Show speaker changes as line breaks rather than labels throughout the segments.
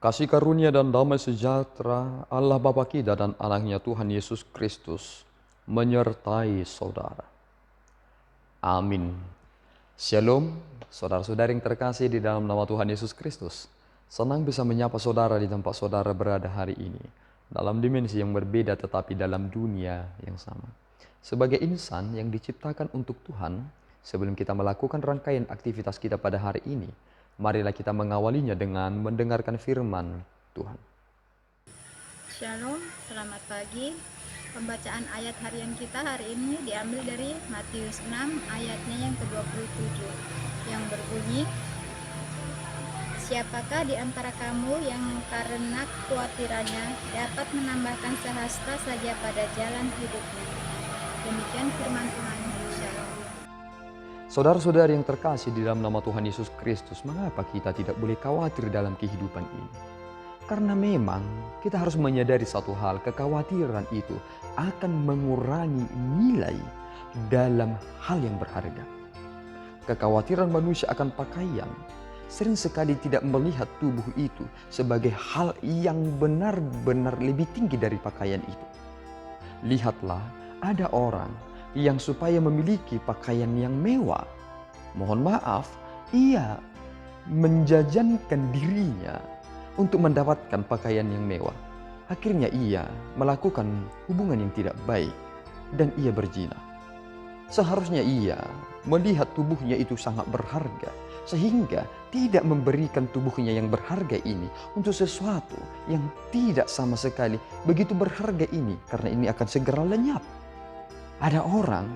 Kasih karunia dan damai sejahtera Allah Bapa kita dan anaknya Tuhan Yesus Kristus menyertai saudara. Amin. Shalom, saudara-saudari yang terkasih di dalam nama Tuhan Yesus Kristus. Senang bisa menyapa saudara di tempat saudara berada hari ini. Dalam dimensi yang berbeda tetapi dalam dunia yang sama. Sebagai insan yang diciptakan untuk Tuhan, sebelum kita melakukan rangkaian aktivitas kita pada hari ini, marilah kita mengawalinya dengan mendengarkan firman Tuhan.
Shalom, selamat pagi. Pembacaan ayat harian kita hari ini diambil dari Matius 6 ayatnya yang ke-27 yang berbunyi, "Siapakah di antara kamu yang karena kekhawatirannya dapat menambahkan sehasta saja pada jalan hidupnya?" Demikian firman Tuhan. Shalom.
Saudara-saudari yang terkasih di dalam nama Tuhan Yesus Kristus, mengapa kita tidak boleh khawatir dalam kehidupan ini? Karena memang kita harus menyadari satu hal, kekhawatiran itu akan mengurangi nilai dalam hal yang berharga. Kekhawatiran manusia akan pakaian sering sekali tidak melihat tubuh itu sebagai hal yang benar-benar lebih tinggi dari pakaian itu. Lihatlah, ada orang yang supaya memiliki pakaian yang mewah, mohon maaf, ia menjajankan dirinya untuk mendapatkan pakaian yang mewah. Akhirnya ia melakukan hubungan yang tidak baik dan ia berzina. Seharusnya ia melihat tubuhnya itu sangat berharga, sehingga tidak memberikan tubuhnya yang berharga ini untuk sesuatu yang tidak sama sekali begitu berharga ini, karena ini akan segera lenyap. Ada orang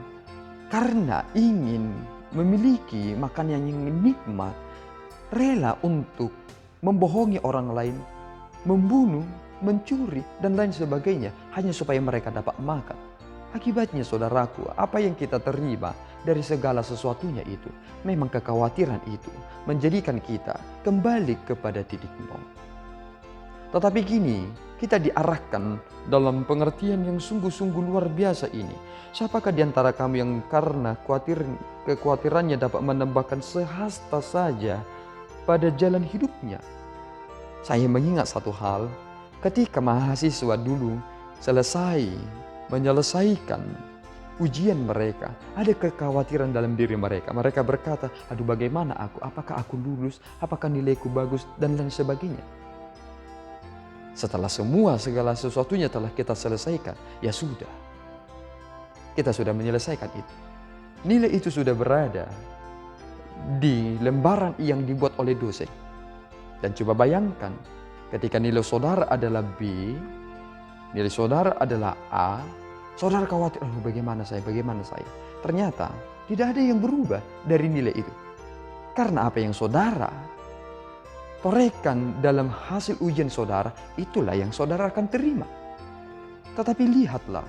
karena ingin memiliki makanan yang nikmat, rela untuk membohongi orang lain, membunuh, mencuri, dan lain sebagainya hanya supaya mereka dapat makan. Akibatnya saudaraku, apa yang kita terima dari segala sesuatunya itu, memang kekhawatiran itu menjadikan kita kembali kepada titik nol. Tetapi kini kita diarahkan dalam pengertian yang sungguh-sungguh luar biasa ini. Siapakah di antara kamu yang karena kekhawatirannya dapat menambahkan sehasta saja pada jalan hidupnya? Saya mengingat satu hal, ketika mahasiswa dulu selesai menyelesaikan ujian mereka, ada kekhawatiran dalam diri mereka. Mereka berkata, aduh bagaimana aku, apakah aku lulus, apakah nilaiku bagus, dan lain sebagainya. Setelah segala sesuatunya telah kita selesaikan, ya sudah. Kita sudah menyelesaikan itu. Nilai itu sudah berada di lembaran yang dibuat oleh dosen. Dan coba bayangkan, ketika nilai saudara adalah B, nilai saudara adalah A, saudara khawatir, oh bagaimana saya. Ternyata tidak ada yang berubah dari nilai itu. Karena apa yang saudara torehkan dalam hasil ujian saudara, itulah yang saudara akan terima. Tetapi lihatlah,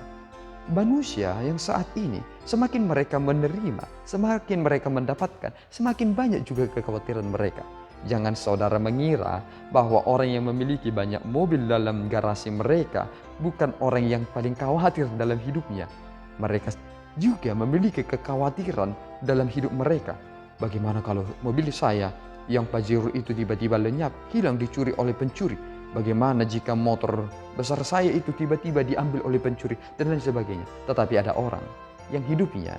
manusia yang saat ini semakin mereka menerima, semakin mereka mendapatkan, semakin banyak juga kekhawatiran mereka. Jangan saudara mengira bahwa orang yang memiliki banyak mobil dalam garasi mereka bukan orang yang paling khawatir dalam hidupnya. Mereka juga memiliki kekhawatiran dalam hidup mereka. Bagaimana kalau mobil saya yang Pajero itu tiba-tiba lenyap, hilang, dicuri oleh pencuri? Bagaimana jika motor besar saya itu tiba-tiba diambil oleh pencuri, dan lain sebagainya. Tetapi ada orang yang hidupnya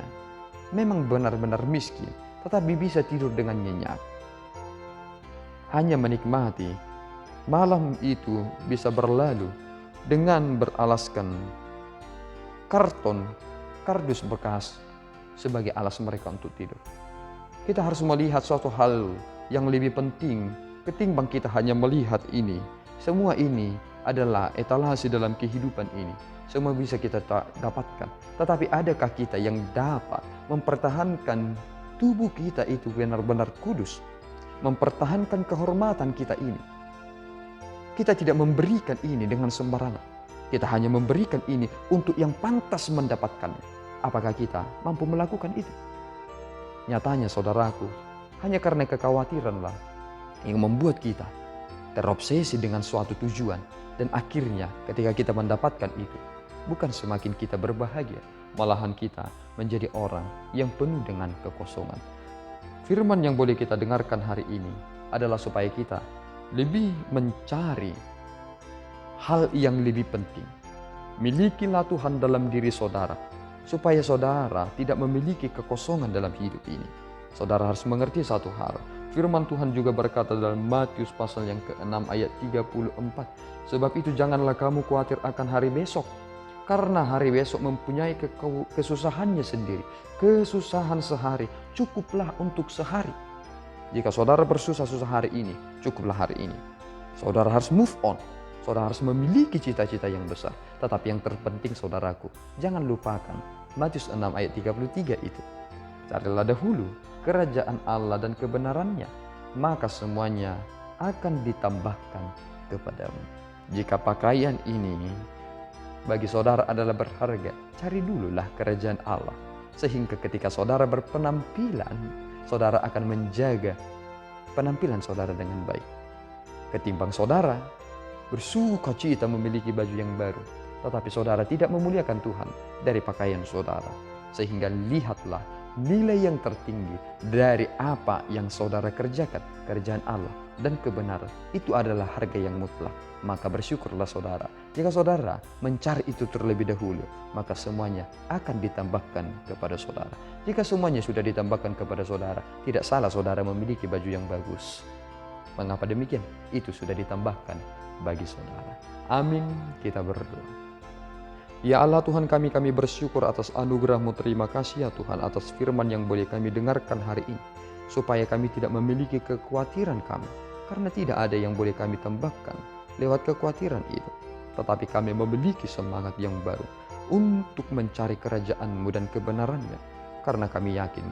memang benar-benar miskin, tetapi bisa tidur dengan nyenyak. Hanya menikmati malam itu bisa berlalu dengan beralaskan kardus bekas sebagai alas mereka untuk tidur. Kita harus melihat suatu hal yang lebih penting ketimbang kita hanya melihat ini. Semua ini adalah etalase dalam kehidupan ini. Semua bisa kita dapatkan. Tetapi adakah kita yang dapat mempertahankan tubuh kita itu benar-benar kudus? Mempertahankan kehormatan kita ini. Kita tidak memberikan ini dengan sembarangan. Kita hanya memberikan ini untuk yang pantas mendapatkannya. Apakah kita mampu melakukan itu? Nyatanya saudaraku, hanya karena kekhawatiranlah yang membuat kita terobsesi dengan suatu tujuan. Dan akhirnya ketika kita mendapatkan itu, bukan semakin kita berbahagia, malahan kita menjadi orang yang penuh dengan kekosongan. Firman yang boleh kita dengarkan hari ini adalah supaya kita lebih mencari hal yang lebih penting. Milikilah Tuhan dalam diri saudara, supaya saudara tidak memiliki kekosongan dalam hidup ini. Saudara harus mengerti satu hal. Firman Tuhan juga berkata dalam Matius pasal yang ke-6 ayat 34. Sebab itu janganlah kamu khawatir akan hari besok. Karena hari besok mempunyai kesusahannya sendiri. Kesusahan sehari cukuplah untuk sehari. Jika saudara bersusah-susah hari ini, cukuplah hari ini. Saudara harus move on. Saudara harus memiliki cita-cita yang besar. Tetapi yang terpenting saudaraku, jangan lupakan Matius 6 ayat 33 itu. Carilah dahulu kerajaan Allah dan kebenarannya, maka semuanya akan ditambahkan kepadamu. Jika pakaian ini bagi saudara adalah berharga, cari dululah kerajaan Allah. Sehingga ketika saudara berpenampilan, saudara akan menjaga penampilan saudara dengan baik. Ketimbang saudara bersuka cita memiliki baju yang baru, tetapi saudara tidak memuliakan Tuhan dari pakaian saudara. Sehingga lihatlah nilai yang tertinggi dari apa yang saudara kerjakan, kerjaan Allah dan kebenaran. Itu adalah harga yang mutlak. Maka bersyukurlah saudara. Jika saudara mencari itu terlebih dahulu, maka semuanya akan ditambahkan kepada saudara. Jika semuanya sudah ditambahkan kepada saudara, tidak salah saudara memiliki baju yang bagus. Mengapa demikian? Itu sudah ditambahkan bagi saudara. Amin. Kita berdoa. Ya Allah Tuhan kami bersyukur atas anugerah-Mu. Terima kasih ya Tuhan atas firman yang boleh kami dengarkan hari ini. Supaya kami tidak memiliki kekhawatiran kami. Karena tidak ada yang boleh kami tambahkan lewat kekhawatiran itu. Tetapi kami memiliki semangat yang baru untuk mencari kerajaan-Mu dan kebenarannya. Karena kami yakin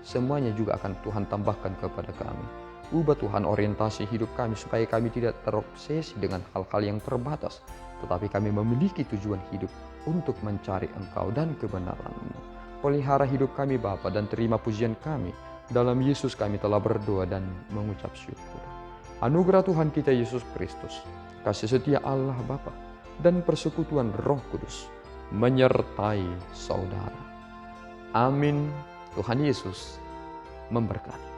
semuanya juga akan Tuhan tambahkan kepada kami. Ubah Tuhan orientasi hidup kami supaya kami tidak terobsesi dengan hal-hal yang terbatas. Tetapi kami memiliki tujuan hidup untuk mencari Engkau dan kebenaran-Mu. Pelihara hidup kami Bapa dan terima pujian kami. Dalam Yesus kami telah berdoa dan mengucap syukur. Anugerah Tuhan kita Yesus Kristus, kasih setia Allah Bapa dan persekutuan Roh Kudus menyertai saudara. Amin. Tuhan Yesus memberkati.